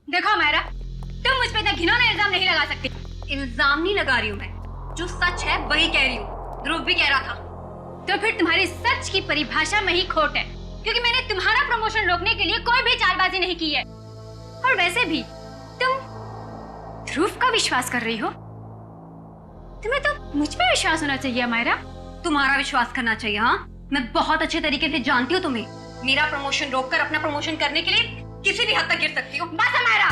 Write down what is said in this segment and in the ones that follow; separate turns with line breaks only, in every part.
देखो मायरा, तुम मुझ पे इतना घिनौना इल्जाम नहीं लगा सकती।
इल्जाम नहीं लगा रही हूँ मैं, जो सच है वही कह रही हूँ। ध्रुव भी कह रहा था।
तो फिर तुम्हारी सच की परिभाषा में ही खोट है, क्योंकि मैंने तुम्हारा प्रमोशन रोकने के लिए कोई भी चालबाजी नहीं की है। और वैसे भी तुम ध्रुव का विश्वास कर रही हो। तुम्हें तो मुझ पे विश्वास होना चाहिए मायरा।
तुम्हारा विश्वास करना चाहिए। हाँ, मैं बहुत अच्छे तरीके से जानती हूँ तुम्हें। मेरा प्रमोशन रोककर अपना प्रमोशन करने के लिए किसी भी हद तक गिर सकती हो।
बस मायरा,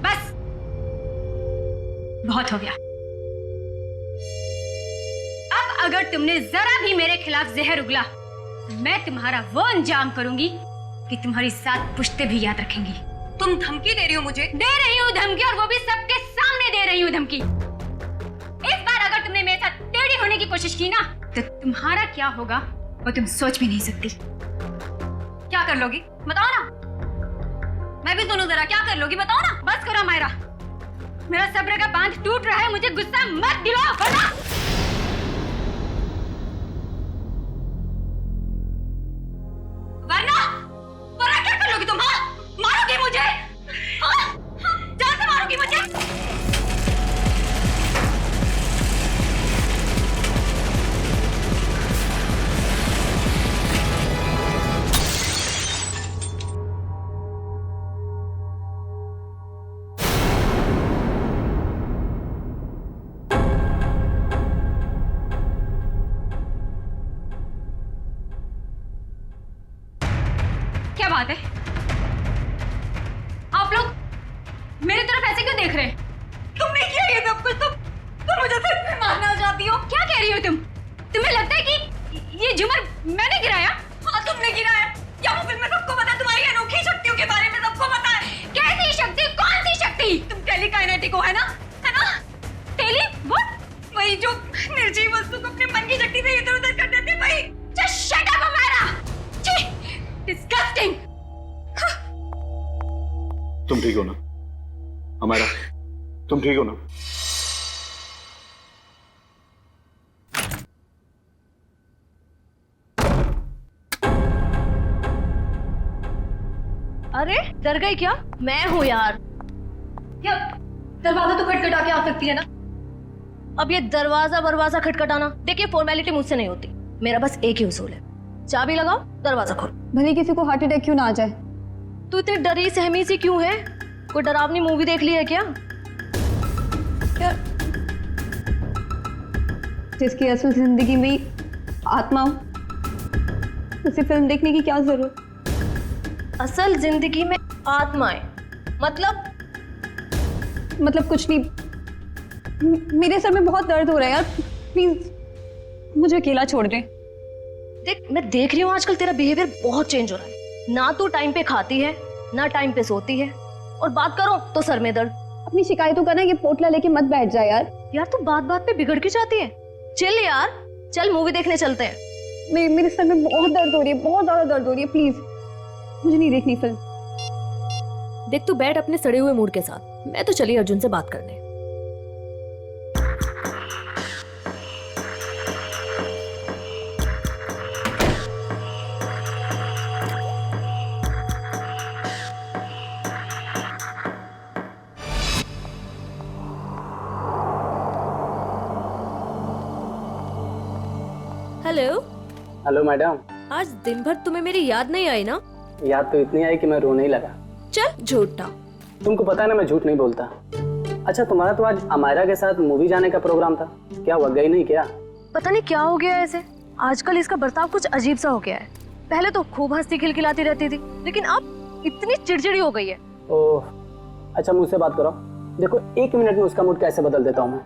बस बहुत हो गया। अब अगर तुमने जरा भी मेरे खिलाफ जहर उगला तो मैं तुम्हारा वो अंजाम करूंगी कि तुम्हारी 7 पुश्तें भी याद रखेंगी।
तुम धमकी दे रही हो मुझे?
दे रही हूँ धमकी, और वो भी सबके सामने दे रही हूँ धमकी। इस बार अगर तुमने मेरे साथ टेढ़ी होने की कोशिश की ना, तो तुम्हारा क्या होगा वो तुम सोच भी नहीं सकती।
क्या कर लोगी बताओ ना, मैं भी सुनूं जरा। क्या कर लोगी बताओ ना।
बस करो मायरा, मेरा सब्र का बांध टूट रहा है। मुझे गुस्सा मत दिलाओ, वरना
क्या कर लोगी तुम? हाँ, मारोगी मुझे? हाँ, जान से मारोगी मुझे?
क्या बात है? आप लोग मेरी तरफ ऐसे क्यों देख रहे हैं?
तुमने किया ये सब कुछ? तुम मुझे सिर्फ में मारना चाहती हो?
क्या कह रही हो तुम? तुम्हें लगता है कि ये झूमर मैंने गिराया?
हाँ, तुमने गिराया। क्या वो फिल्म में सबको पता है? तुम्हारी अनोखी शक्तियों के बारे में सबको पता है।
कैसी शक्ति? कौन सी शक्ति?
तुम टेलीकाइनेटिक हो, है ना? है ना?
टेली वो?
वही जो निर्जीव वस्तु को अपने मन की शक्ति से इधर उधर कर देते, वही।
Just shut up, अमारा! छी! Disgusting!
तुम ठीक हो ना हमारा? तुम ठीक हो ना?
अरे डर गई क्या? मैं हूँ यार।
क्या दरवाजा तो खटखटा के आ सकती है ना?
अब ये दरवाजा खटखटाना, देखिए फॉर्मेलिटी मुझसे नहीं होती। मेरा बस एक ही उसूल है, चाबी लगाओ, दरवाजा खोलो।
भले किसी को हार्ट अटैक क्यों ना आ जाए।
तू इतनी डरी सहमी सी क्यों है? कोई डरावनी मूवी देख ली है क्या?
जिसकी असल जिंदगी में ही आत्मा हो, उसे फिल्म देखने की क्या जरूरत?
असल जिंदगी में आत्माएं मतलब
कुछ नहीं। मेरे सर में बहुत दर्द हो रहा है यार, प्लीज मुझे अकेला छोड़ दे।
देख, मैं देख रही हूँ आजकल तेरा बिहेवियर बहुत चेंज हो रहा है। ना तू टाइम पे खाती है, ना टाइम पे सोती है, और बात करो तो सर में दर्द।
अपनी शिकायतों का ना ये पोटला लेके मत बैठ जा यार।
यार तू बात बात पे बिगड़ के जाती है। चल यार, चल मूवी देखने चलते हैं।
मेरे सर में बहुत दर्द हो रही है, बहुत ज्यादा दर्द हो रही है। प्लीज मुझे नहीं देखनी फिल्म।
देख, तू बैठ अपने सड़े हुए मूड के साथ, मैं तो चली अर्जुन से बात करने। हेलो।
Hello madam.
आज दिन भर तुम्हें मेरी याद नहीं आई ना?
याद तो इतनी आई कि मैं रोने ही लगा।
चल झूठा।
तुमको पता है ना मैं झूठ नहीं बोलता। अच्छा, तुम्हारा तो आज अमायरा के साथ मूवी जाने का प्रोग्राम था, क्या हुआ, गई नहीं क्या?
पता नहीं क्या हो गया ऐसे, आजकल इसका बर्ताव कुछ अजीब सा हो गया है। पहले तो खूब हंसती खिलखिलाती रहती थी, लेकिन अब इतनी चिड़चिड़ी हो गई है।
ओह, अच्छा मुझसे बात करो। देखो 1 मिनट में उसका मूड कैसे बदल देता हूँ मैं।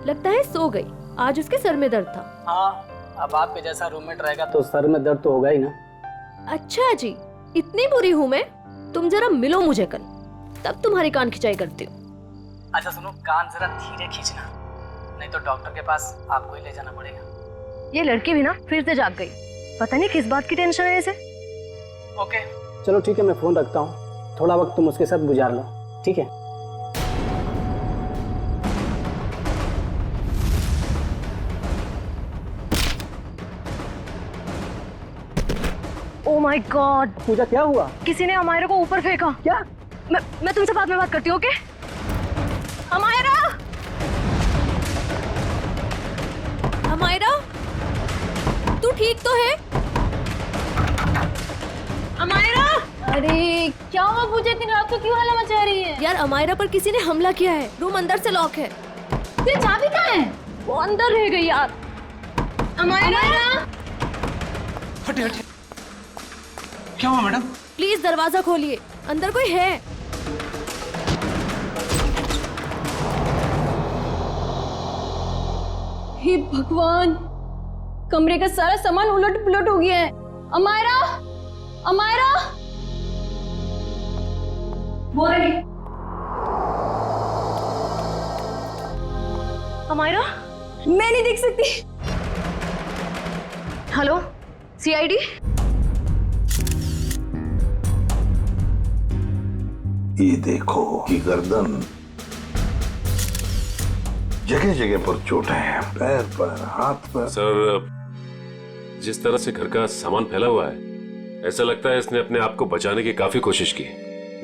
लगता है सो गई, आज उसके सर में दर्द था।
हाँ, अब आपके जैसा रूममेट रहेगा तो सर में दर्द तो होगा ही ना।
अच्छा जी, इतनी बुरी हूँ मैं? तुम जरा मिलो मुझे कल, तब तुम्हारी कान खिंचाई करती हूँ।
अच्छा सुनो, कान जरा धीरे खींचना, नहीं तो डॉक्टर के पास आपको ही ले जाना पड़ेगा।
ये लड़की भी ना फिर से जाग गई, पता नहीं किस बात की टेंशन है इसे।
ओके चलो ठीक है, मैं फोन रखता हूँ, थोड़ा वक्त तुम उसके साथ गुजार लो, ठीक है?
ओ
माय गॉड,
पूजा क्या हुआ?
किसी ने अमायरा को ऊपर फेंका।
क्या?
मैं तुमसे बाद में बात करती हूँ, ओके? अमायरा!
अमायरा, तू ठीक तो है?
अमायरा!
अरे क्या हुआ पूजा, इतनी रात को क्यों हल्ला मचा रही है? यार अमायरा पर किसी ने हमला किया है, रूम अंदर से लॉक है।
तेरी चाबी कहाँ है? वो अंदर रह गई यार। अमायरा!
हटे हटे, क्या हुआ मैडम?
प्लीज दरवाजा खोलिए, अंदर कोई है।
हे भगवान, कमरे का सारा सामान उलट पुलट हो गया है। अमायरा, अमायरा, वो रही।
अमायरा?
मैं नहीं देख सकती।
Hello, CID?
ये देखो कि गर्दन, जगह जगह पर चोटें हैं, पैर पर, हाथ पर।
सर, जिस तरह से घर का सामान फैला हुआ है, ऐसा लगता है इसने अपने आप को बचाने की काफी कोशिश की,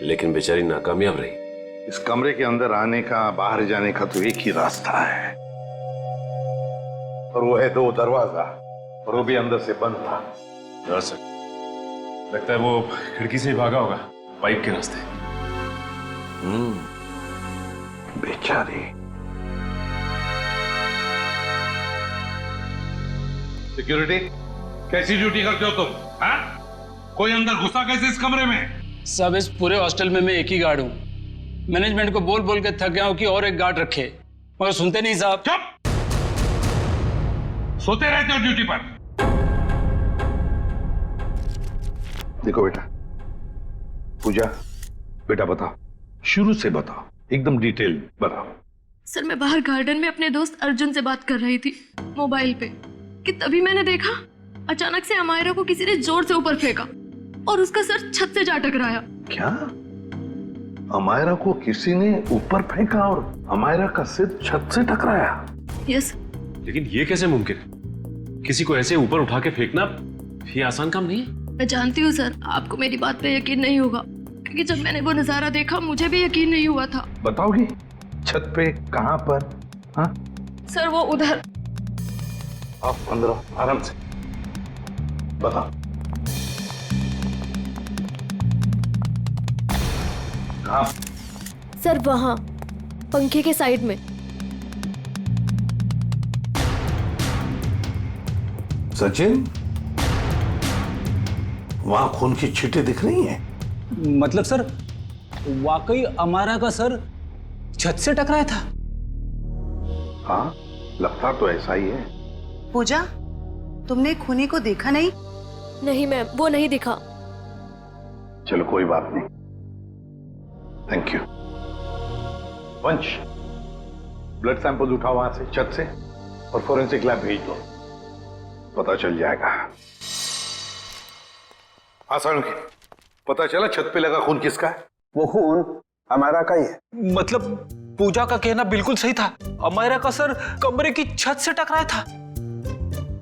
लेकिन बेचारी नाकामयाब रही।
इस कमरे के अंदर आने का, बाहर जाने का तो एक ही रास्ता है, और वो है 2 दरवाजा, और वो भी अंदर से बंद था।
हाँ सर, लगता है वो खिड़की से ही भागा होगा, पाइप के रास्ते।
बेचारी। सिक्योरिटी, कैसी ड्यूटी करते हो तुम? हाँ? कोई अंदर घुसा कैसे इस कमरे में?
सब इस पूरे हॉस्टल में मैं एक ही गार्ड हूँ। मैनेजमेंट को बोल बोल के थक गया हूँ कि और एक गार्ड रखे, मगर सुनते नहीं साहब।
चुप! सोते रहते हो ड्यूटी पर। देखो बेटा, पूजा, बेटा बताओ, शुरू से बताओ, एकदम डिटेल बताओ।
सर, मैं बाहर गार्डन में अपने दोस्त अर्जुन से बात कर रही थी मोबाइल पे, कि तभी मैंने देखा अचानक से अमायरा को किसी ने जोर से ऊपर फेंका और उसका सर छत से जा टकराया।
क्या? अमायरा को किसी ने ऊपर फेंका और अमायरा का सिर छत से टकराया?
यस।
लेकिन ये कैसे मुमकिन है? किसी को ऐसे ऊपर उठा के फेंकना ये आसान काम नहीं है।
मैं जानती हूँ सर, आपको मेरी बात पे यकीन नहीं होगा, क्योंकि जब मैंने वो नजारा देखा मुझे भी यकीन नहीं हुआ था।
बताओगी छत पे कहां पर? हाँ
सर, वो उधर।
आप अंदर आराम से बताओ। कहां?
सर वहां, पंखे के साइड में।
सचिन, वहां खून की छींटें दिख रही हैं।
मतलब सर, वाकई अमायरा का सर छत से टकराया था?
हाँ, लगता तो ऐसा ही है।
पूजा, तुमने खूनी को देखा नहीं?
नहीं मैम, वो नहीं दिखा।
चलो कोई बात नहीं, थैंक यू। वंश, ब्लड सैंपल उठाओ वहां से, छत से, और फोरेंसिक लैब भेज दो, पता चल जाएगा। आसान की पता चला छत पे लगा खून किसका है?
वो खून अमायरा का ही है।
मतलब पूजा का कहना बिल्कुल सही था, अमायरा का सर कमरे की छत से टकराया था।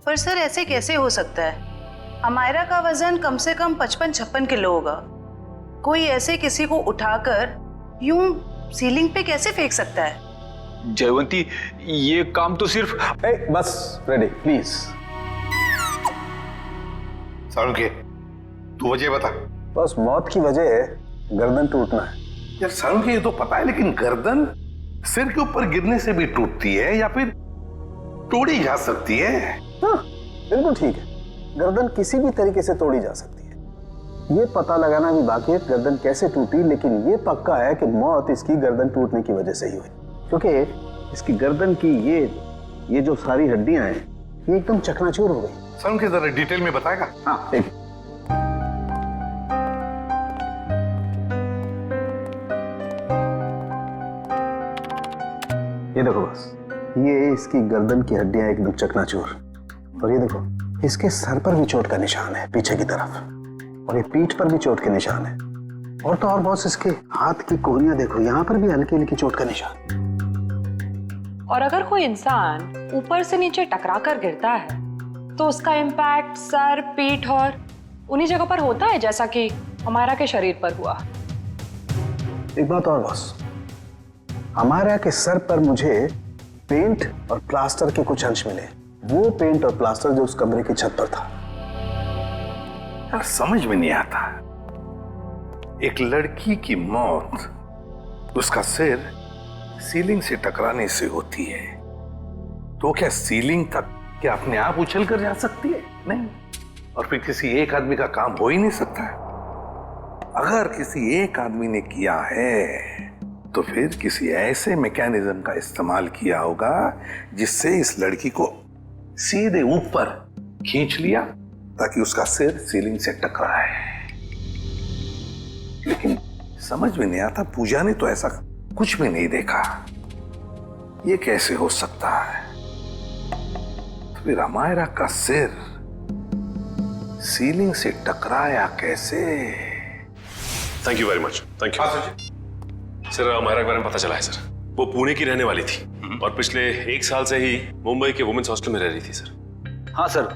पर सर ऐसे कैसे हो सकता है? अमायरा का वजन कम से कम 55-56 किलो होगा। कोई ऐसे किसी को उठाकर यूं सीलिंग पे कैसे फेंक सकता है?
जयवंती, ये काम तो सिर्फ
बस रेडी प्लीज।
सारुके, तू वजह बता।
बस मौत की वजह है गर्दन टूटना है।
यार सारुके, ये तो पता है, लेकिन गर्दन सिर के ऊपर गिरने से भी टूटती है या फिर तोड़ी जा सकती है?
हाँ, बिल्कुल ठीक है, गर्दन किसी भी तरीके से तोड़ी जा सकती है। ये पता लगाना भी बाकी है गर्दन कैसे टूटी, लेकिन ये पक्का है कि मौत इसकी गर्दन टूटने की वजह से ही हुई, क्योंकि इसकी गर्दन की ये जो सारी हड्डियां हैं ये एकदम चकनाचूर हो गई।
सारुके, जरा डिटेल में बताएगा?
हाँ ठीक। ये देखो बस, ये इसकी गर्दन की हड्डियां एकदम चकनाचूर, और ये देखो इसके सर पर भी चोट का निशान है पीछे की तरफ, और ये पीठ पर भी चोट के निशान है, और तो और बॉस इसके हाथ की कोहनियां देखो, यहाँ पर भी हल्की हल्की चोट का निशान।
और अगर कोई इंसान ऊपर से नीचे टकरा कर गिरता है तो उसका इम्पैक्ट सर, पीठ और उन्हीं जगह पर होता है जैसा कि अमायरा के शरीर पर हुआ।
एक बात और बॉस, अमायरा के सर पर मुझे पेंट और प्लास्टर के कुछ अंश मिले। वो पेंट और प्लास्टर जो उस कमरे की छत पर था।
यार समझ में नहीं आता, एक लड़की की मौत उसका सिर सीलिंग से टकराने से होती है, तो क्या सीलिंग तक क्या अपने आप उछल कर जा सकती है? नहीं। और फिर किसी एक आदमी का काम हो ही नहीं सकता है। अगर किसी एक आदमी ने किया है तो फिर किसी ऐसे मैकेनिज्म का इस्तेमाल किया होगा जिससे इस लड़की को सीधे ऊपर खींच लिया ताकि उसका सिर सीलिंग से टकराए। लेकिन समझ में नहीं आता, पूजा ने तो ऐसा कुछ भी नहीं देखा। ये कैसे हो सकता है? तो फिर अमायरा का सिर सीलिंग से टकराया कैसे?
Thank you very much. Thank you sir. Amaira के बारे में पता चला है सर, वो पुणे की रहने वाली थी और पिछले 1 साल से ही मुंबई के वुमेन्स हॉस्टल में रह रही थी सर।
हाँ सर,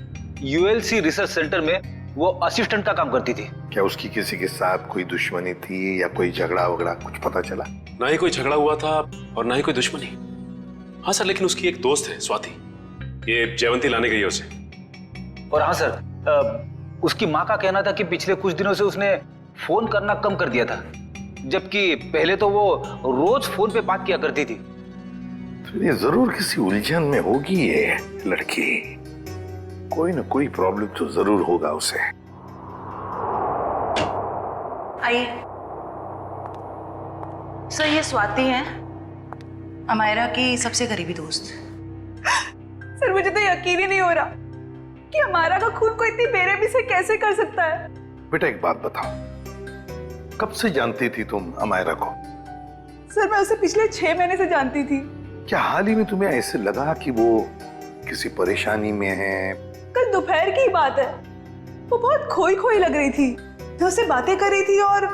यूएलसी रिसर्च सेंटर में वो असिस्टेंट का काम करती थी।
क्या उसकी किसी के साथ कोई दुश्मनी थी या कोई झगड़ा वगड़ा कुछ पता चला?
ना ही कोई झगड़ा हुआ था और ना ही कोई दुश्मनी। हाँ सर, लेकिन उसकी एक दोस्त है स्वाति, ये जयवंती लाने गई है उसे।
और हाँ सर, उसकी माँ का कहना था कि पिछले कुछ दिनों से उसने फोन करना कम कर दिया था, जबकि पहले तो वो रोज फोन पे बात किया करती थी।
तो ये जरूर किसी उलझन में होगी ये लड़की, कोई ना कोई प्रॉब्लम तो जरूर होगा उसे।
आइए सर, ये स्वाति है, अमायरा की सबसे करीबी दोस्त।
सर मुझे तो यकीन ही नहीं हो रहा कि अमायरा का खून कोई इतनी बेरहमी से कैसे कर सकता है।
बेटा एक बात बताओ, कब से जानती थी तुम अमायरा को?
सर मैं उसे पिछले 6 महीने से जानती थी।
क्या हाल ही में तुम्हें ऐसे लगा कि वो किसी परेशानी में है?
कल दोपहर की बात है, वो बहुत खोई खोई लग रही थी। मैं उससे बातें कर रही थी और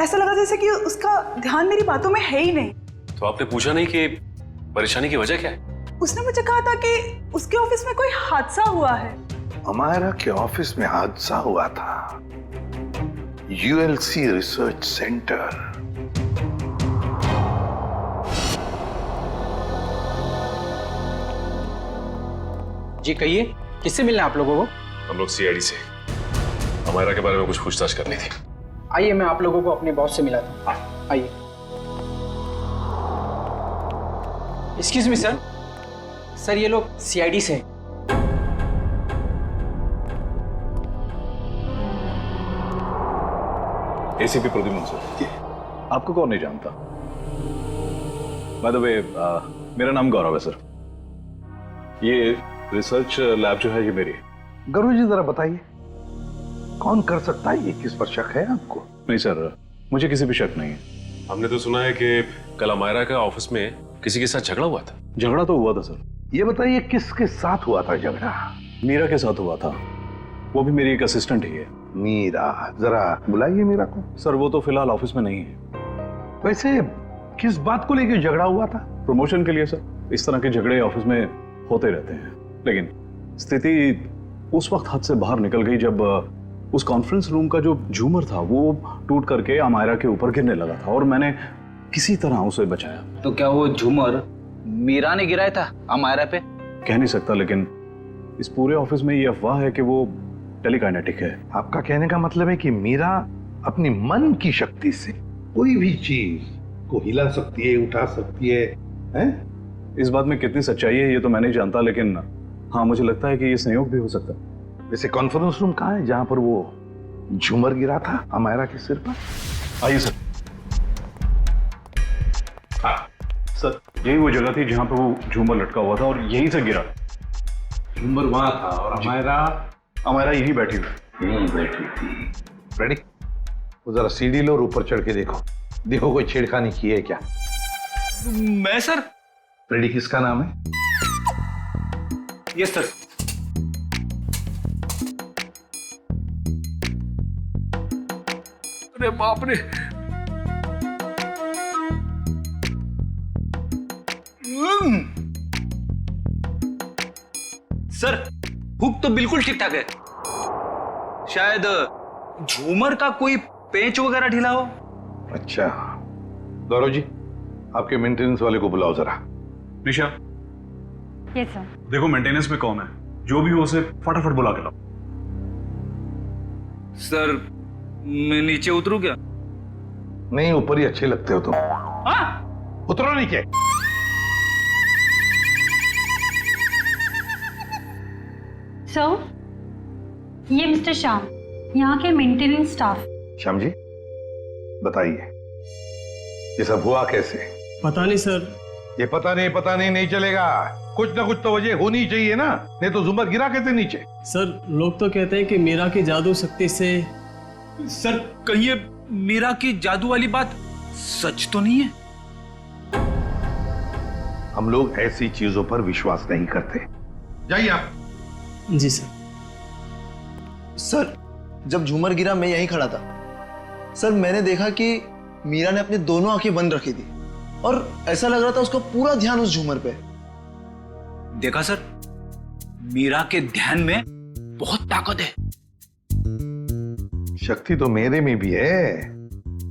ऐसा लगा जैसे कि उसका ध्यान मेरी बातों में है ही नहीं।
तो आपने पूछा नहीं कि परेशानी की वजह क्या है?
उसने मुझे कहा था कि उसके ऑफिस में कोई हादसा हुआ है।
अमायरा के ऑफिस में हादसा हुआ था? ULC research centre.
जी कहिए, किससे मिलना है आप लोगों को?
हम लोग सीआईडी से अमायरा के बारे में कुछ पूछताछ करनी थी।
आइए, मैं आप लोगों को अपने बॉस से मिलाता हूं। आइए। एक्सक्यूज मी सर, सर ये लोग सीआईडी से हैं।
ACP Pradyuman sir. आपको कौन नहीं जानता? बाय द वे, मेरा नाम गौरव है सर। ये रिसर्च लैब जो है ये मेरी। गौरव जी जरा बताइए, कौन कर सकता है ये? किस पर शक है आपको?
नहीं सर, मुझे किसी भी शक नहीं है।
हमने तो सुना है कि कल अमायरा का ऑफिस में किसी के साथ झगड़ा हुआ था।
झगड़ा तो हुआ था सर।
ये बताइए किसके साथ हुआ था झगड़ा?
मीरा के साथ हुआ था, वो भी मेरी एक असिस्टेंट ही है।
मीरा, जरा बुलाइए मीरा को।
सर वो तो फिलहाल ऑफिस में नहीं है।
वैसे किस बात को लेकर झगड़ा हुआ था?
प्रमोशन के लिए सर। इस तरह के झगड़े ऑफिस में होते रहते हैं, लेकिन स्थिति उस वक्त हाथ से बाहर निकल गई जब उस कॉन्फ्रेंस रूम का जो झूमर था वो टूट करके अमायरा के ऊपर गिरने लगा था और मैंने किसी तरह उसे बचाया।
तो क्या वो झूमर मीरा ने गिराया था अमायरा पे?
कह नहीं सकता, लेकिन इस पूरे ऑफिस में ये अफवाह है कि वो टेलीकाइनेटिक है।
आपका कहने का मतलब है कि मीरा अपनी मन की शक्ति से कोई भी चीज को हिला सकती है, उठा सकती है, हैं?
इस बात में कितनी सच्चाई है ये तो मैं नहीं जानता, लेकिन हाँ मुझे लगता है कि ये संयोग भी हो सकता है।
वैसे कॉन्फ्रेंस रूम कहाँ है जहां पर वो झूमर गिरा था अमायरा के सिर पर?
आइए सर। हाँ सर, यही वो जगह थी जहां पर वो झूमर लटका हुआ था और यहीं से गिरा।
झूमर वहां था और
अमायरा यहीं बैठी हुई।
यहीं बैठी थी। रेडी? वो जरा सीढ़ी लो और ऊपर चढ़ के देखो, देखो कोई छेड़खानी की है क्या?
मैं सर?
रेडी, किसका नाम है?
Yes sir.
अरे बाप रे,
सर हुक तो बिल्कुल ठीक ठाक है। शायद झूमर का कोई पेंच वगैरह ढीला हो।
अच्छा, गौरव जी आपके मेंटेनेंस वाले को बुलाओ जरा।
निशा,
यस सर।
देखो मेंटेनेंस में कौन है, जो भी हो उसे फटाफट बुला के लाओ।
सर मैं नीचे उतरूं क्या?
नहीं, ऊपर ही अच्छे लगते हो तुम। उतरो नीचे।
सर, ये मिस्टर श्याम, यहाँ के मेंटेनेंस स्टाफ।
श्याम जी बताइए ये सब हुआ कैसे?
पता नहीं सर।
ये पता नहीं नहीं चलेगा, कुछ ना कुछ तो वजह होनी चाहिए ना, नहीं तो झूमर गिरा कैसे नीचे?
सर लोग तो कहते हैं कि मीरा की जादू शक्ति से।
सर कहिए मीरा की जादू वाली बात सच तो नहीं है?
हम लोग ऐसी चीजों पर विश्वास नहीं करते। जाइए आप।
जी सर।
सर जब झूमर गिरा मैं यहीं खड़ा था सर, मैंने देखा कि मीरा ने अपनी दोनों आंखें बंद रखी थी और ऐसा लग रहा था उसका पूरा ध्यान उस झूमर पे।
देखा सर, मीरा के ध्यान में बहुत ताकत है।
शक्ति तो मेरे में भी है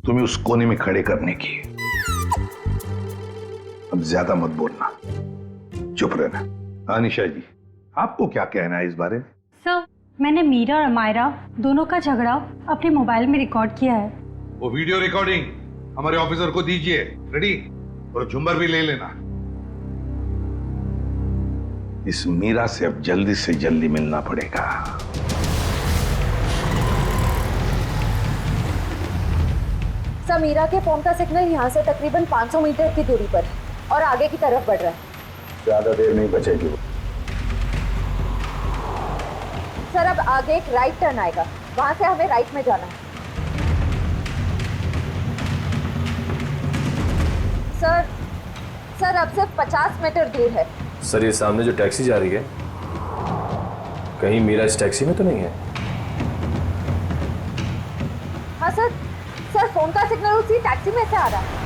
तुम्हें उस कोने में खड़े करने की। अब ज्यादा मत बोलना, चुप रहना। अनिशा जी आपको क्या कहना है इस बारे में?
सर, मैंने मीरा और अमायरा दोनों का झगड़ा अपने मोबाइल में रिकॉर्ड किया है।
वो वीडियो रिकॉर्डिंग हमारे ऑफिसर को दीजिए, रेडी? और झुम्बर भी ले लेना। इस मीरा से अब जल्दी से जल्दी मिलना पड़ेगा।
सर, मीरा के फोन का सिग्नल यहाँ से तकरीबन 500 मीटर की दूरी पर है और आगे की तरफ बढ़ रहा है।
ज्यादा देर नहीं बचेगी।
सर अब आगे एक राइट टर्न आएगा, वहां से हमें राइट में जाना है। सर अब सिर्फ 50 मीटर दूर है।
सर ये सामने जो टैक्सी जा रही है, कहीं मीरा इस टैक्सी में तो नहीं है?
हाँ सर फोन का सिग्नल उसी टैक्सी में से आ रहा है।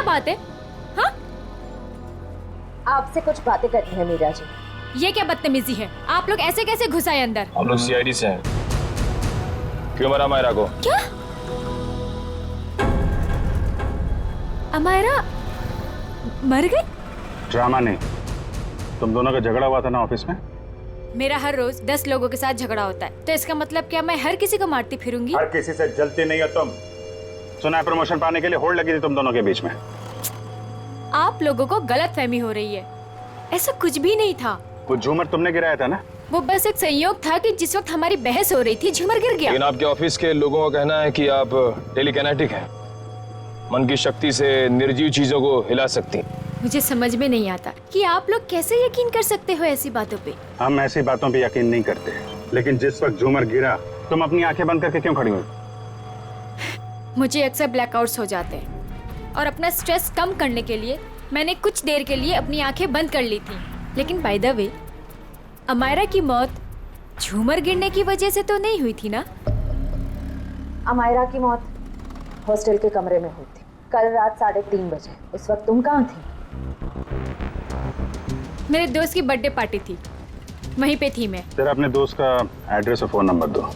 बात है? हाँ?
आपसे कुछ बातें करनी है मीरा जी।
ये क्या बदतमीजी है? आप लोग ऐसे कैसे घुस आए अंदर?
हम लोग सीआईडी से हैं। क्यों मरा अमायरा को?
क्या? अमायरा मर गई?
ड्रामा नहीं, तुम दोनों का झगड़ा हुआ था ना ऑफिस में।
मेरा हर रोज 10 लोगों के साथ झगड़ा होता है, तो इसका मतलब क्या मैं हर किसी को मारती फिरूंगी?
हर किसी से जलती नहीं हो तुम। सुना है प्रमोशन पाने के लिए होड़ लगी थी तुम दोनों के बीच में।
आप लोगों को गलतफहमी हो रही है, ऐसा कुछ भी नहीं था।
वो झूमर तुमने गिराया था ना?
वो बस एक संयोग था कि जिस वक्त हमारी बहस हो रही थी झूमर गिर गया।
लेकिन आपके ऑफिस के लोगों का कहना है कि आप टेलीकिनेटिक हैं, मन की शक्ति से निर्जीव चीजों को हिला सकती।
मुझे समझ में नहीं आता कि आप लोग कैसे यकीन कर सकते हो ऐसी बातों पे।
हम ऐसी बातों पे यकीन नहीं करते, लेकिन जिस वक्त झूमर गिरा तुम अपनी आंखें बंद करके क्यों खड़ी हुई?
मुझे अक्सर ब्लैकआउट्स हो जाते हैं और अपना स्ट्रेस कम करने के लिए मैंने कुछ देर के लिए अपनी आंखें बंद कर ली थी। लेकिन बाय द वे, अमायरा की मौत झूमर गिरने की वजह से तो नहीं हुई थी ना?
अमायरा की मौत हॉस्टल के कमरे में हुई थी कल रात 3:30 बजे। उस वक्त तुम कहाँ थी?
मेरे दोस्त की बर्थडे पार्टी थी, वहीं पे थी मैं।
सर अपने दोस्त का एड्रेस और फोन नंबर दो।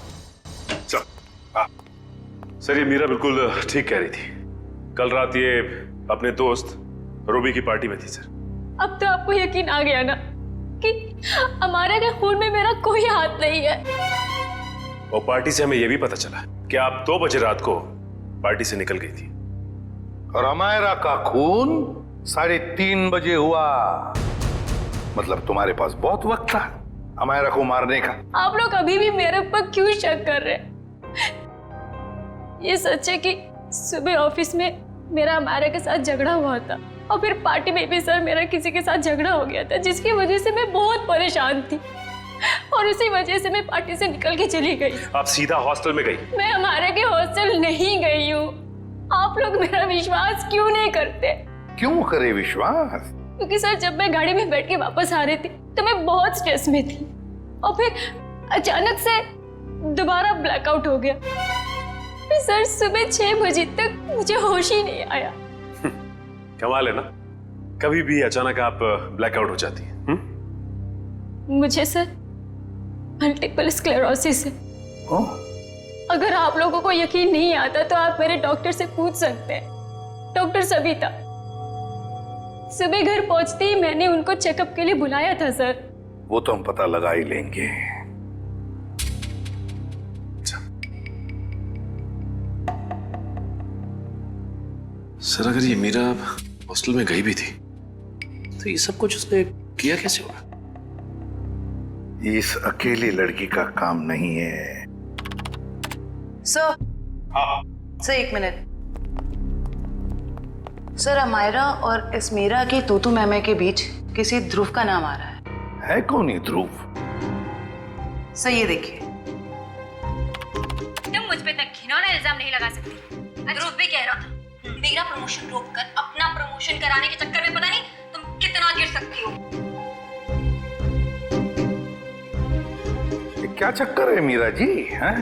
सर ये मीरा बिल्कुल ठीक कह रही थी, कल रात ये अपने दोस्त रूबी की पार्टी में थी सर।
अब तो आपको यकीन आ गया ना कि अमायरा के खून में मेरा कोई हाथ नहीं है।
और पार्टी से हमें यह भी पता चला कि आप 2 बजे रात को पार्टी से निकल गई थी।
और अमायरा का खून 3:30 बजे हुआ, मतलब तुम्हारे पास बहुत वक्त था अमायरा को मारने का।
आप लोग अभी भी मेरे पर क्यों शक कर रहे हैं? ये सच है कि सुबह ऑफिस में मेरा अमायरा के साथ झगड़ा हुआ था और फिर पार्टी में भी सर मेरा किसी के साथ झगड़ा हो गया था, जिसकी वजह से मैं बहुत परेशान थी। और उसी वजह से मैं पार्टी से निकल के चली गई।
आप सीधा हॉस्टल में गई?
मैं हमारे के हॉस्टल नहीं गई हूँ। आप लोग मेरा विश्वास क्यों नहीं करते?
क्यों करे विश्वास?
क्योंकि सर जब मैं गाड़ी में बैठ के वापस आ रही थी तो मैं बहुत स्ट्रेस में थी और फिर अचानक से दोबारा ब्लैकआउट हो गया। फिर सर सुबह 6 बजे तक मुझे होश ही नहीं आया।
कमाल है ना, कभी भी अचानक आप ब्लैकआउट हो जाती हैं।
मुझे सर मल्टीपल स्क्लेरोसिस है। अगर आप लोगों को यकीन नहीं आता तो आप मेरे डॉक्टर से पूछ सकते हैं, डॉक्टर सविता। सुबह घर पहुंचते ही मैंने उनको चेकअप के लिए बुलाया था सर।
वो तो हम पता लगा ही लेंगे।
सर अगर ये मीरा हॉस्टल में गई भी थी तो ये सब कुछ उसने किया कैसे होगा?
इस अकेली लड़की का काम नहीं है।
Sir, sir 1 minute. Sir Amaira और इस मीरा की तूतू मैमे के बीच किसी ध्रुव का नाम आ रहा
है कौन ये ध्रुव?
सर ये देखिए।
तुम मुझ पे तक घिनौना इल्जाम नहीं लगा सकती।
ध्रुव भी कह रहा था मेरा प्रमोशन रोककर अपना प्रमोशन कराने के चक्कर में पता नहीं तुम कितना गिर सकती हो।
ये क्या चक्कर है मीरा जी? हैं?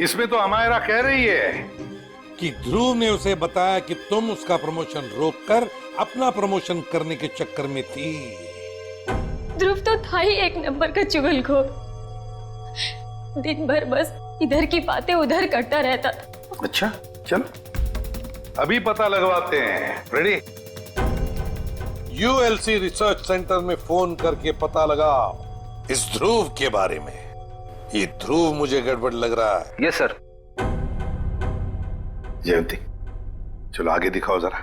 इसमें तो अमायरा कह रही है
कि ध्रुव ने उसे बताया कि तुम उसका प्रमोशन रोककर अपना प्रमोशन करने के चक्कर में थी।
ध्रुव तो था ही एक नंबर का चुगलखोर। दिन भर बस इधर की बातें उधर करता रहता था।
अच्छा चल अभी पता लगवाते हैं। रेडी?
यूएलसी रिसर्च सेंटर में फोन करके पता लगाओ इस ध्रुव के बारे में। ये ध्रुव मुझे गड़बड़ लग रहा है।
Yes sir.
जयंती चलो आगे दिखाओ जरा।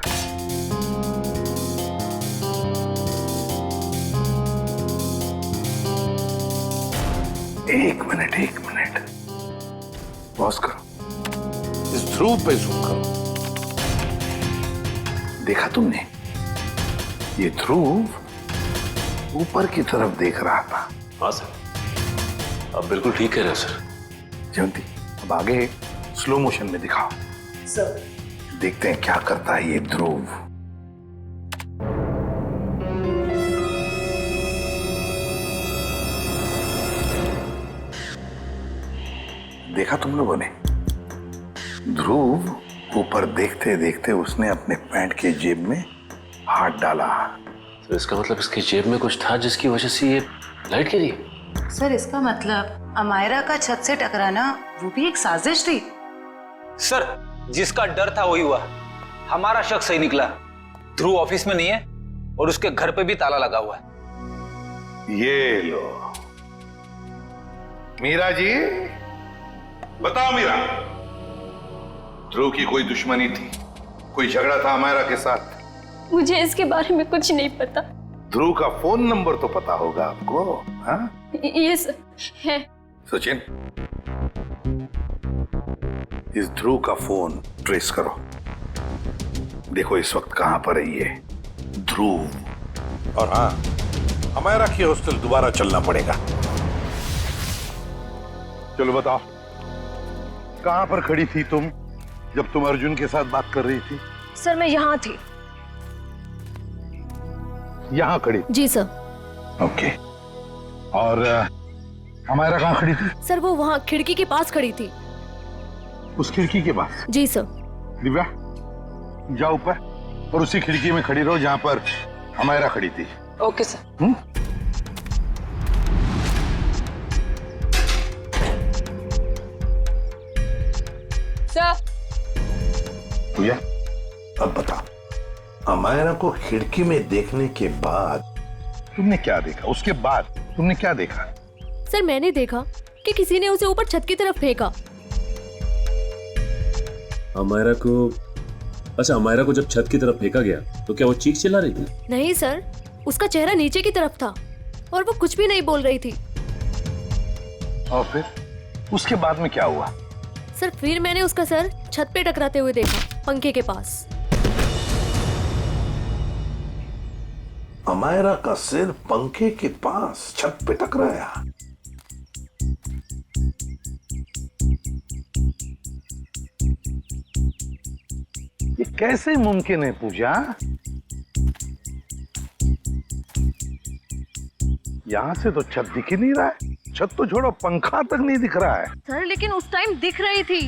एक मिनट पॉज करो।
इस ध्रुव पे जूम करो।
देखा तुमने? ये ध्रुव ऊपर की तरफ देख रहा था।
हाँ सर, आप बिल्कुल ठीक कह रहे हो सर।
जयंती अब आगे स्लो मोशन में दिखाओ।
सर
देखते हैं क्या करता है ये ध्रुव। देखा तुम लोगों ने? ध्रुव ऊपर देखते देखते उसने अपने पैंट के जेब में हाथ डाला।
तो इसका मतलब इसकी जेब में कुछ था जिसकी वजह से ये लाइट गिरी।
सर इसका मतलब अमायरा का छत से टकराना वो भी एक साजिश थी।
सर जिसका डर था वही हुआ। हमारा शक सही निकला। ध्रुव ऑफिस में नहीं है और उसके घर पे भी ताला लगा हुआ है।
ये लो मीरा जी, बताओ मीरा, ध्रुव की कोई दुश्मनी थी? कोई झगड़ा था अमायरा के साथ?
मुझे इसके बारे में कुछ नहीं पता।
ध्रुव का फोन नंबर तो पता होगा आपको? हाँ?
यस है।
सचिन इस ध्रुव का फोन ट्रेस करो। देखो इस वक्त कहां पर है ये ध्रुव।
और हाँ, अमायरा की हॉस्टल दोबारा चलना पड़ेगा।
चलो बताओ कहां पर खड़ी थी तुम जब तुम अर्जुन के साथ बात कर रही थी?
सर मैं यहाँ थी।
यहां खड़ी?
जी सर।
ओके। और अमायरा कहां खड़ी थी?
सर वो वहाँ खिड़की के पास खड़ी थी।
उस खिड़की के पास?
जी सर।
दिव्या जाओ ऊपर और उसी खिड़की में खड़ी रहो जहां पर अमायरा खड़ी थी।
Okay sir. सर
भैया अब बता, अमायरा को खिड़की में देखने के बाद तुमने क्या देखा? उसके बाद तुमने क्या देखा?
सर मैंने देखा कि किसी ने उसे ऊपर छत की तरफ फेंका।
अमायरा को, अच्छा अमायरा को जब छत की तरफ फेंका गया तो क्या वो चीख चिल्ला रही थी?
नहीं सर, उसका चेहरा नीचे की तरफ था और वो कुछ भी नहीं बोल रही थी।
और फिर उसके बाद में क्या हुआ?
सर फिर मैंने उसका सर छत पे टकराते हुए देखा, पंखे के पास।
अमायरा का सिर पंखे के पास छत पे टकराया?
ये कैसे मुमकिन है पूजा? यहाँ से तो छत दिख ही नहीं रहा है। छत तो छोड़ो, पंखा तक नहीं दिख रहा है।
सर लेकिन उस टाइम दिख रही थी।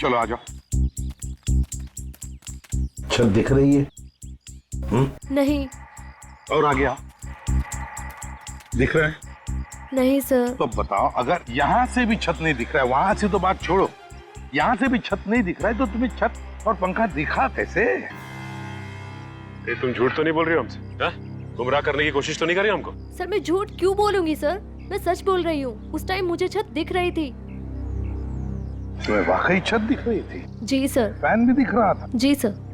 चलो आ जाओ। छत दिख रही है?
नहीं।
और आगे आओ। दिख रहा है?
नहीं सर।
तो बताओ, अगर यहाँ से भी छत नहीं दिख रहा है, वहां से तो बात छोड़ो, यहाँ से भी छत नहीं दिख रहा है, तो तुम्हें छत और पंखा दिखा कैसे?
तुम झूठ तो नहीं बोल रही हो हमसे? गुमराह करने की कोशिश तो नहीं कर रही हमको?
सर मैं झूठ क्यों बोलूंगी सर, मैं सच बोल रही हूँ। उस टाइम मुझे छत दिख रही थी।
तुम्हें वाकई छत दिख रही थी?
जी सर।
फैन भी दिख रहा था?
जी सर।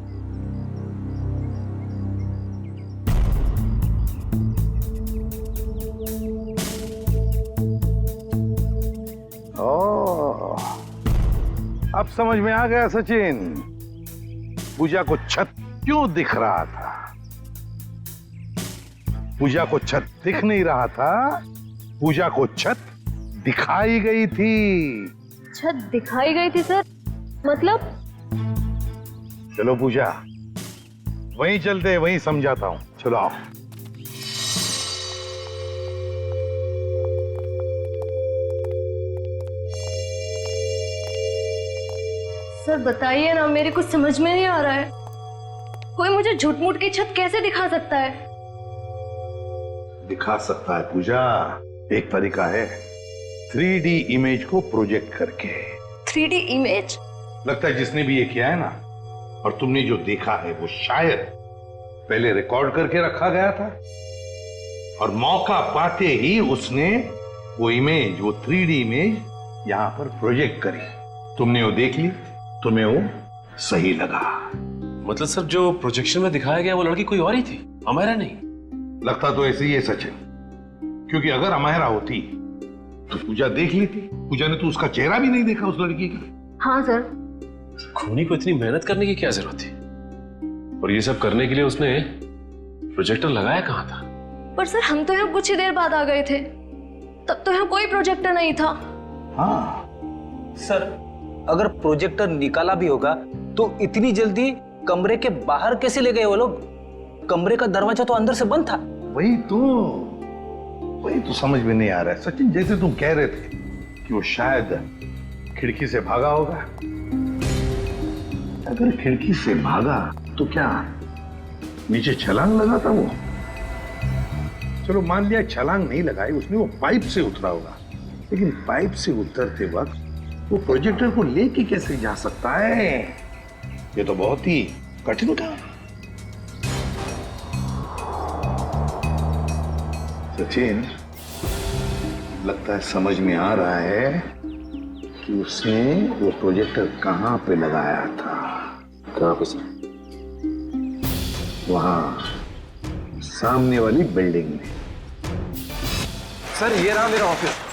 ओह, अब समझ में आ गया सचिन, पूजा को छत क्यों दिख रहा था। पूजा को छत दिख नहीं रहा था, पूजा को छत दिखाई गई थी।
छत दिखाई गई थी सर? मतलब?
चलो पूजा, वहीं चलते, वहीं समझाता हूं। चलो आओ।
सर बताइए ना, मेरे कुछ समझ में नहीं आ रहा है। कोई मुझे झूठ मूठ की छत कैसे दिखा सकता है?
दिखा सकता है पूजा, एक तरीका है, 3D इमेज को प्रोजेक्ट करके।
3D image?
लगता है जिसने भी ये किया है ना, और तुमने जो देखा है वो शायद पहले रिकॉर्ड करके रखा गया था, और मौका पाते ही उसने वो इमेज, वो 3D इमेज यहां पर प्रोजेक्ट करी। तुमने वो देख ली, तुम्हें वो सही लगा।
मतलब सर जो प्रोजेक्शन में दिखाया गया वो लड़की कोई और ही थी, अमायरा नहीं?
लगता तो ऐसे ही है सचिन, क्योंकि अगर अमायरा होती तो पूजा देख लेती। पूजा ने तो उसका चेहरा भी नहीं देखा उस लड़की का।
हाँ सर।
खूनी को इतनी मेहनत करने की क्या जरूरत थी? और ये सब करने के लिए उसने प्रोजेक्टर लगाया कहाँ था?
पर सर हम तो यहाँ कुछ ही देर बाद आ गए थे, तब तो यहाँ कोई प्रोजेक्टर नहीं था।
हाँ सर, अगर प्रोजेक्टर निकाला भी होगा तो इतनी जल्दी कमरे के बाहर कैसे ले गए वो लोग? कमरे का दरवाजा तो अंदर से बंद था।
वही तो समझ में नहीं आ रहा है सचिन। जैसे तुम कह रहे थे कि वो शायद खिड़की से भागा होगा, अगर खिड़की से भागा तो क्या नीचे छलांग लगा था वो? चलो मान लिया छलांग नहीं लगाई उसने, वो पाइप से उतरा होगा, लेकिन पाइप से उतरते वक्त वो प्रोजेक्टर को लेके कैसे जा सकता है? ये तो बहुत ही कठिन काम है सचिन। लगता है समझ में आ रहा है कि उसने वो प्रोजेक्टर कहां पे लगाया था।
कहां पे सर?
वहां सामने वाली बिल्डिंग में।
सर ये रहा मेरा ऑफिस।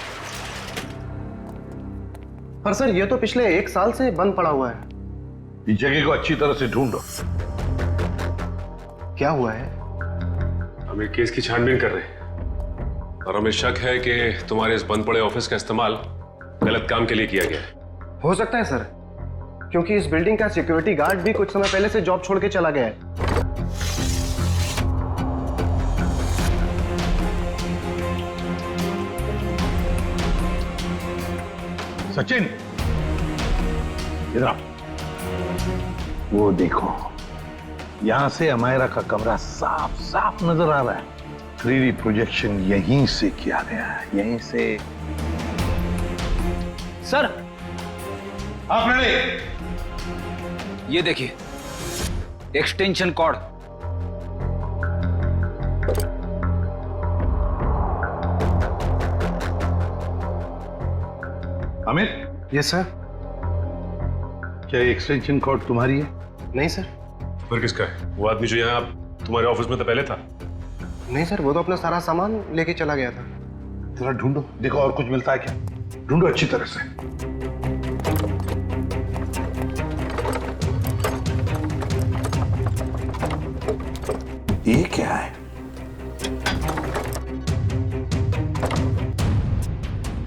पर सर ये तो पिछले 1 साल से बंद पड़ा हुआ है।
इस जगह को अच्छी तरह से ढूंढो।
क्या हुआ है?
हम एक केस की छानबीन कर रहे हैं और हमें शक है कि तुम्हारे इस बंद पड़े ऑफिस का इस्तेमाल गलत काम के लिए किया गया है।
हो सकता है सर, क्योंकि इस बिल्डिंग का सिक्योरिटी गार्ड भी कुछ समय पहले से जॉब छोड़ के चला गया है।
सचिन इधर आओ। वो देखो, यहां से अमायरा का कमरा साफ साफ नजर आ रहा है। 3D प्रोजेक्शन यहीं से किया गया है, यहीं से।
सर
आप रेडी?
ये देखिए extension cord.
Amit.
Yes sir.
क्या एक्सटेंशन कॉर्ड तुम्हारी है?
नहीं सर।
फिर किसका है? वो आदमी जो यहाँ तुम्हारे ऑफिस में तो पहले था?
नहीं सर, वो तो अपना सारा सामान लेके चला गया था।
जरा ढूंढो, देखो और कुछ मिलता है क्या। ढूंढो अच्छी तरह से। ये क्या है?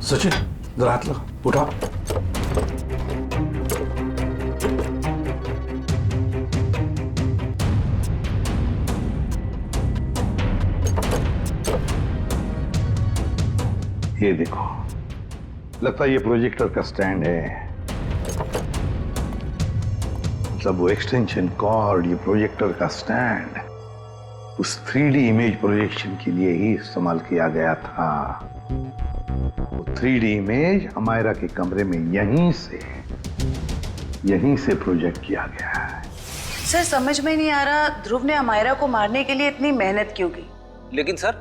सचिन जरा हाथ लो, उठाओ। ये देखो, लगता है ये प्रोजेक्टर का स्टैंड है। मतलब वो एक्सटेंशन कॉर्ड, ये प्रोजेक्टर का स्टैंड उस 3D इमेज प्रोजेक्शन के लिए ही इस्तेमाल किया गया था। वो 3D इमेज अमायरा के कमरे में यहीं से प्रोजेक्ट किया गया है।
सर समझ में नहीं आ रहा, ध्रुव ने अमायरा को मारने के लिए इतनी मेहनत क्यों की?
लेकिन सर,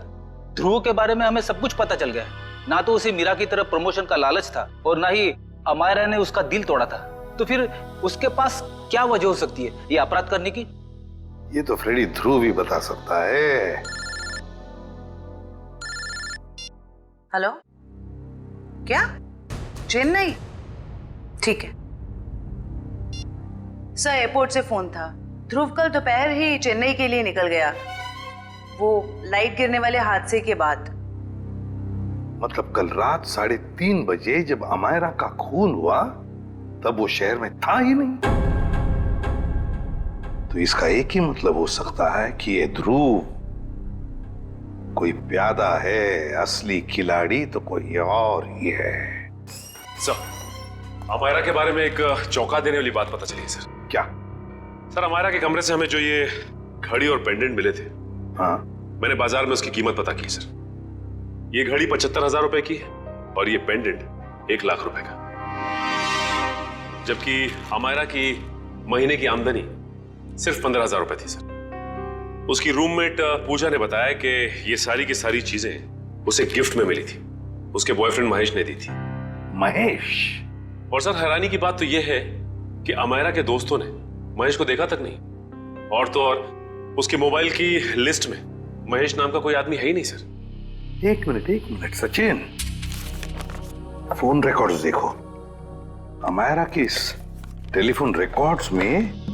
ध्रुव के बारे में हमें सब कुछ पता चल गया। ना तो उसे मीरा की तरफ प्रमोशन का लालच था और ना ही अमायरा ने उसका दिल तोड़ा था। तो फिर उसके पास क्या वजह हो सकती है ये अपराध करने की?
ये तो फ्रेडी ध्रुव ही बता सकता है।
हेलो, क्या? चेन्नई? ठीक है सर, एयरपोर्ट से फोन था। ध्रुव कल दोपहर ही चेन्नई के लिए निकल गया, वो लाइट गिरने वाले हादसे के बाद।
मतलब कल रात 3:30 बजे जब अमायरा का खून हुआ तब वो शहर में था ही नहीं। तो इसका एक ही मतलब हो सकता है कि ये ध्रुव कोई प्यादा है, असली खिलाड़ी तो कोई और ही है।
सर, अमायरा के बारे में एक चौंका देने वाली बात पता चली है सर।
क्या?
सर, अमायरा के कमरे से हमें जो ये घड़ी और पेंडेंट मिले थे,
हाँ,
मैंने बाजार में उसकी कीमत पता की सर। ये घड़ी 75,000 रुपए की है और ये पेंडेंट 1 लाख रुपए का। जबकि अमायरा की महीने की आमदनी सिर्फ 15,000 रुपए थी सर। उसकी रूममेट पूजा ने बताया कि ये सारी की सारी चीजें उसे गिफ्ट में मिली थी, उसके बॉयफ्रेंड महेश ने दी थी।
महेश?
और सर, हैरानी की बात तो यह है कि अमायरा के दोस्तों ने महेश को देखा तक नहीं। और तो और उसके मोबाइल की लिस्ट में महेश नाम का कोई आदमी है ही नहीं सर।
एक मिनट सचिन, फोन रिकॉर्ड्स देखो। अमायरा के इस टेलीफोन रिकॉर्ड्स में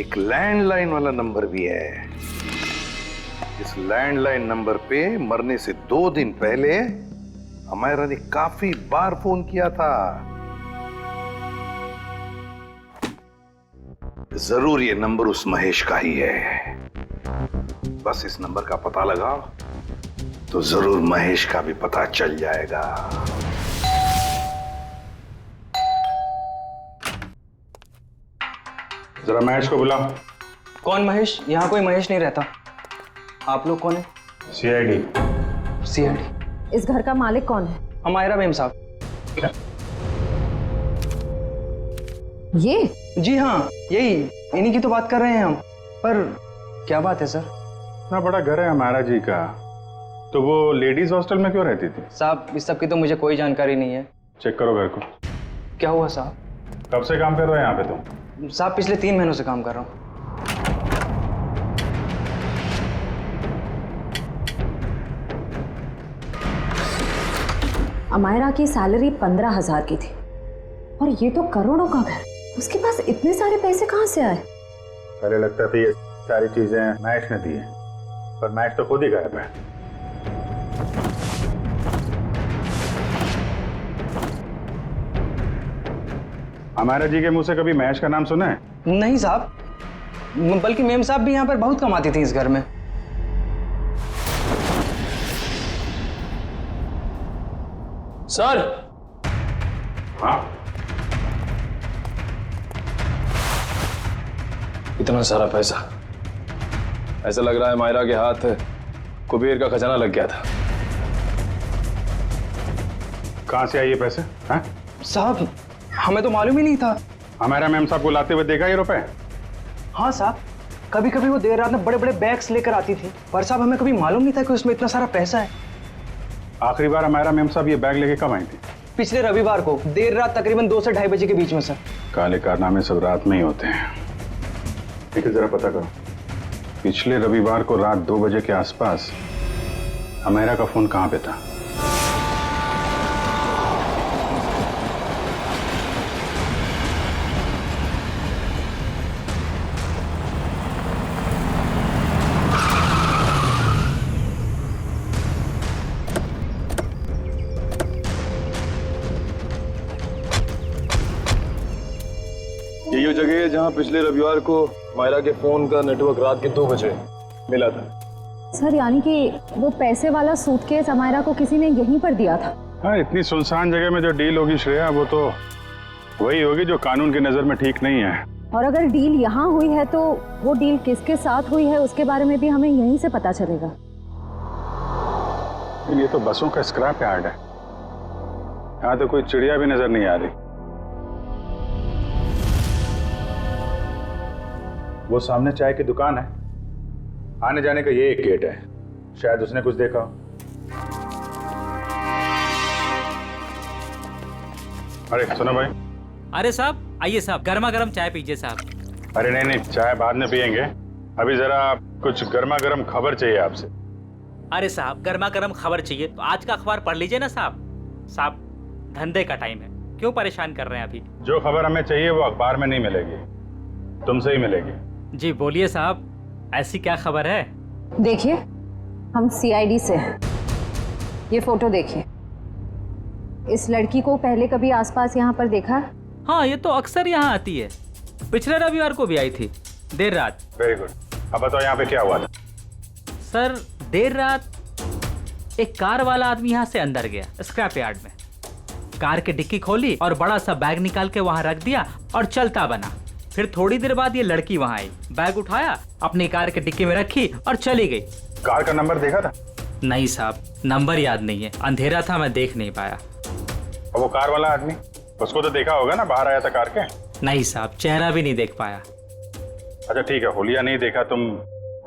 एक लैंडलाइन वाला नंबर भी है। इस लैंडलाइन नंबर पे मरने से 2 दिन पहले अमायरा ने काफी बार फोन किया था। जरूर ये नंबर उस महेश का ही है। बस इस नंबर का पता लगाओ तो जरूर महेश का भी पता चल जाएगा।
जरा महेश को बुलाओ।
कौन महेश? यहाँ कोई महेश नहीं रहता। आप लोग कौन है? सीआईडी।
इस घर का मालिक कौन है?
अमायरा मेम साहब।
ये?
जी हाँ, यही, इन्हीं की तो बात कर रहे हैं हम। पर क्या बात है सर?
इतना बड़ा घर है अमायरा जी का, तो वो लेडीज हॉस्टल में क्यों रहती थी?
साहब, इस सब की तो मुझे कोई जानकारी नहीं है।
चेक करो घर को।
क्या हुआ साहब?
कब से काम कर रहे हो यहाँ पे तुम?
साहब, पिछले 3 महीनों से काम कर रहा हूँ।
अमायरा की सैलरी 15,000 की थी और ये तो करोड़ों का घर। उसके पास इतने सारे पैसे कहाँ से आए?
पहले लगता था ये सारी चीजें महेश ने दी है, पर महेश तो खुद ही गायब है। अमायरा जी के मुंह से कभी महेश का नाम सुना है?
नहीं साहब, बल्कि मेम साहब भी यहाँ पर बहुत कमाती थी इस घर में।
सर।
हाँ?
इतना सारा पैसा, ऐसा लग रहा है मायरा के हाथ कुबेर का खजाना लग गया था।
कहाँ से आए ये पैसे? हैं?
साहब, हमें तो मालूम ही नहीं था।
अमायरा मैम साहब को लाते हुए देखा ये रुपए?
हाँ साहब, कभी कभी वो देर रात में बड़े बड़े बैग्स लेकर आती थी, पर साहब हमें कभी मालूम नहीं था कि उसमें इतना सारा पैसा है।
आखिरी बार अमायरा मैम साहब ये बैग लेके कब आई थी?
पिछले रविवार को देर रात तकरीबन 2 से 2:30 बजे के बीच में सर।
काले कारनामे सब रात में ही होते हैं। लेकिन जरा पता करो, पिछले रविवार को रात 2 बजे के आसपास अमायरा का फोन कहाँ पे था?
यही वो जगह है जहां पिछले रविवार को मायरा के फोन का नेटवर्क रात के 2 बजे मिला था।
सर यानी कि वो पैसे वाला सूटकेस अमायरा को किसी ने यहीं पर दिया था?
हाँ, इतनी सुनसान जगह में जो डील होगी श्रेया, वो तो वही होगी जो कानून की नजर में ठीक नहीं है।
और अगर डील यहाँ हुई है तो वो डील किसके साथ हुई है उसके बारे में भी हमें यहीं से पता चलेगा।
ये तो बसों का स्क्रैप यार्ड है, यहाँ तो कोई चिड़िया भी नजर नहीं आ रही। वो सामने चाय की दुकान है, आने जाने का ये एक गेट है, शायद उसने कुछ देखा हो। अरे सुनो भाई।
अरे साहब आइए साहब, गर्मा गर्म चाय पीजिए साहब।
अरे नहीं नहीं, चाय बाद में पियेंगे, अभी जरा कुछ गर्मा गर्म खबर चाहिए आपसे।
अरे साहब गर्मा गर्म खबर चाहिए तो आज का अखबार पढ़ लीजिए ना साहब। साहब धंधे का टाइम है, क्यों परेशान कर रहे हैं अभी?
जो खबर हमें चाहिए वो अखबार में नहीं मिलेगी, तुमसे ही मिलेगी।
जी बोलिए साहब, ऐसी क्या खबर है?
देखिए, हम सीआईडी से हैं। ये फोटो देखिए, इस लड़की को पहले कभी आसपास यहाँ पर देखा है?
हाँ, ये तो अक्सर यहाँ आती है, पिछले रविवार को भी आई थी देर रात।
वेरी गुड, अब बताओ यहाँ पे क्या हुआ था?
सर देर रात एक कार वाला आदमी यहाँ से अंदर गया स्क्रैप यार्ड में, कार की डिक्की खोली और बड़ा सा बैग निकाल के वहाँ रख दिया और चलता बना। फिर थोड़ी देर बाद ये लड़की वहाँ आई, बैग उठाया, अपनी कार की डिक्की में रखी और चली गई।
कार का नंबर देखा था?
नहीं साहब, नंबर याद नहीं है, अंधेरा था, मैं देख नहीं पाया।
और वो कार वाला आदमी, उसको तो देखा होगा ना, बाहर आया था कार के?
नहीं साहब, चेहरा भी नहीं देख पाया।
अच्छा ठीक है, होलिया नहीं देखा, तुम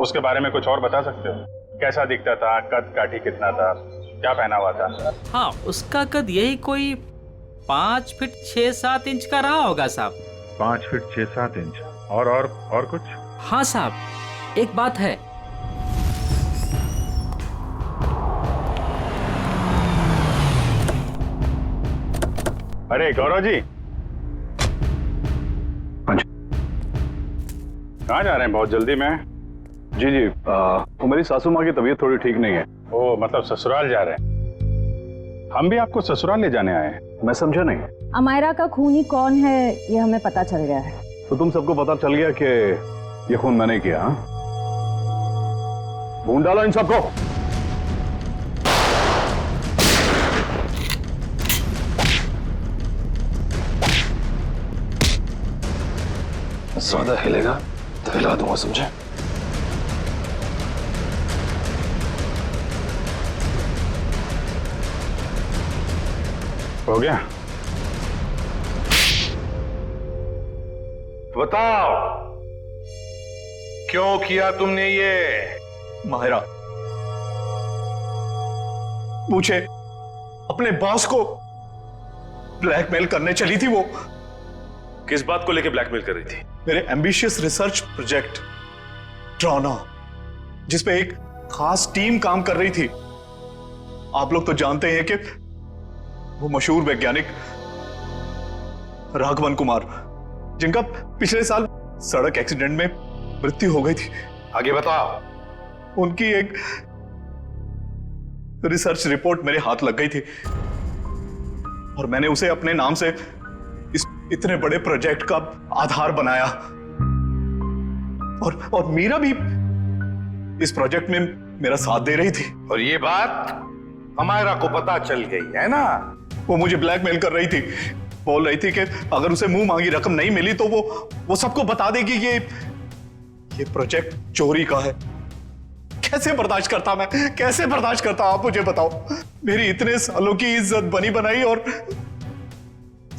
उसके बारे में कुछ और बता सकते हो? कैसा दिखता था, कद काठी कितना था, क्या पहना हुआ था?
हाँ, उसका कद यही कोई 5 फीट 6-7 इंच का रहा होगा साहब।
5 फीट 6-7 इंच। और कुछ?
हाँ साहब, एक बात है,
अरे गौरव जी, कहाँ जा रहे हैं बहुत जल्दी में? जी जी, तो मेरी सासू माँ की तबीयत थोड़ी ठीक नहीं है। ओ मतलब ससुराल जा रहे हैं? हम भी आपको ससुराल ले जाने आए हैं। मैं समझा नहीं।
अमायरा का खूनी कौन है ये हमें पता चल गया है।
तो तुम सबको पता चल गया कि ये खून मैंने किया? हाँ, ढूंढ डालो इन सबको।
ज्यादा हिलेगा तो हिला दूंगा, समझे?
हो गया?
बताओ क्यों किया तुमने ये?
माहिरा, मुझे अपने बॉस को ब्लैकमेल करने चली थी। वो
किस बात को लेकर ब्लैकमेल कर रही थी?
मेरे एम्बिशियस रिसर्च प्रोजेक्ट ड्रोना, जिसपे एक खास टीम काम कर रही थी। आप लोग तो जानते हैं कि वो मशहूर वैज्ञानिक राघवन कुमार, जिनका पिछले साल सड़क एक्सीडेंट में मृत्यु हो गई थी।
आगे बताओ।
उनकी एक रिसर्च रिपोर्ट मेरे हाथ लग गई थी और मैंने उसे अपने नाम से इस इतने बड़े प्रोजेक्ट का आधार बनाया। और मीरा भी इस प्रोजेक्ट में मेरा साथ दे रही थी।
और ये बात अमायरा को पता चल गई है ना?
वो मुझे ब्लैकमेल कर रही थी, बोल रही थी कि अगर उसे मुंह मांगी रकम नहीं मिली तो वो सबको बता देगी कि ये प्रोजेक्ट चोरी का है। कैसे बर्दाश्त करता मैं, कैसे बर्दाश्त करता? आप मुझे बताओ। मेरी इतने सालों की इज्जत बनी बनाई और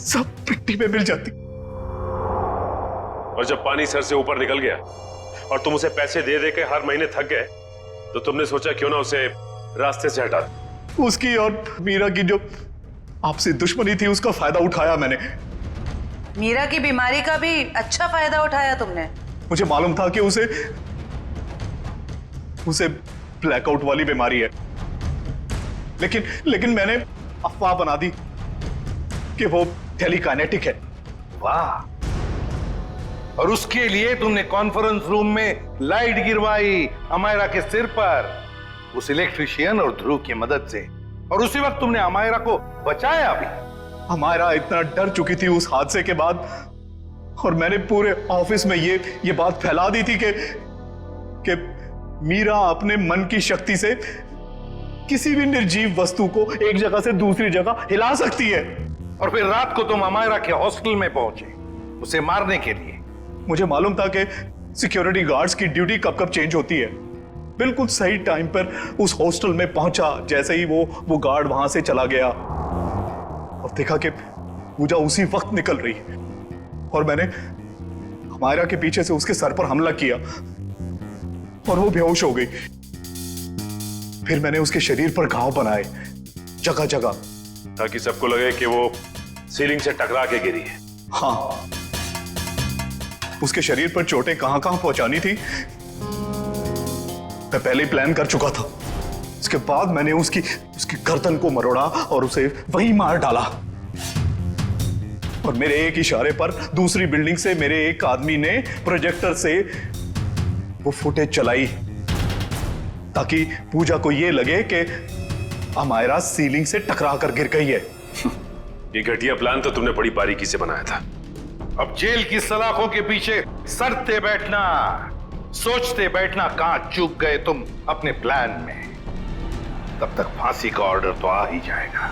सब मिट्टी में मिल जाती।
और जब पानी सर से ऊपर निकल गया और तुम उसे पैसे दे दे के हर महीने थक गए, तो तुमने सोचा क्यों ना उसे रास्ते से हटा दो।
उसकी और मीरा की जो आपसी दुश्मनी थी, उसका फायदा उठाया मैंने।
मीरा की बीमारी का भी अच्छा फायदा उठाया तुमने।
मुझे मालूम था कि उसे ब्लैकआउट वाली बीमारी है, लेकिन मैंने अफवाह बना दी कि वो टेलीकाइनेटिक है।
वाह! और उसके लिए तुमने कॉन्फ्रेंस रूम में लाइट गिरवाई अमायरा के सिर पर, उस इलेक्ट्रिशियन और ध्रुव की मदद से। और उसी वक्त तुमने अमायरा को बचाया भी।
अमायरा इतना डर चुकी थी उस हादसे के बाद, और मैंने पूरे ऑफिस में ये बात फैला दी थी कि मीरा अपने मन की शक्ति से किसी भी निर्जीव वस्तु को एक जगह से दूसरी जगह हिला सकती है।
और फिर रात को तुम अमायरा के हॉस्टल में पहुंचे उसे मारने के लिए।
मुझे मालूम था कि सिक्योरिटी गार्ड्स की ड्यूटी कब कब चेंज होती है। बिल्कुल सही टाइम पर उस हॉस्टल में पहुंचा। जैसे ही वो गार्ड वहां से चला गया और देखा कि पूजा उसी वक्त निकल रही और मैंने अमायरा के पीछे से उसके सर पर हमला किया और वो बेहोश हो गई। फिर मैंने उसके शरीर पर घाव बनाए जगह जगह,
ताकि सबको लगे कि वो सीलिंग से टकरा के गिरी है।
हाँ, उसके शरीर पर चोटें कहां कहां पहुंचानी थी मैं पहले ही प्लान कर चुका था। उसके बाद मैंने उसकी गर्दन को मरोड़ा और उसे वहीं मार डाला। और मेरे एक इशारे पर दूसरी बिल्डिंग से मेरे एक आदमी ने प्रोजेक्टर से वो फुटेज चलाई ताकि पूजा को यह लगे कि अमायरा सीलिंग से टकरा कर गिर गई है।
ये घटिया प्लान तो तुमने बड़ी बारीकी से बनाया था।
अब जेल की सलाखों के पीछे सरते बैठना, सोचते बैठना कहां चूक गए तुम अपने प्लान में। तब तक फांसी का ऑर्डर तो आ ही जाएगा।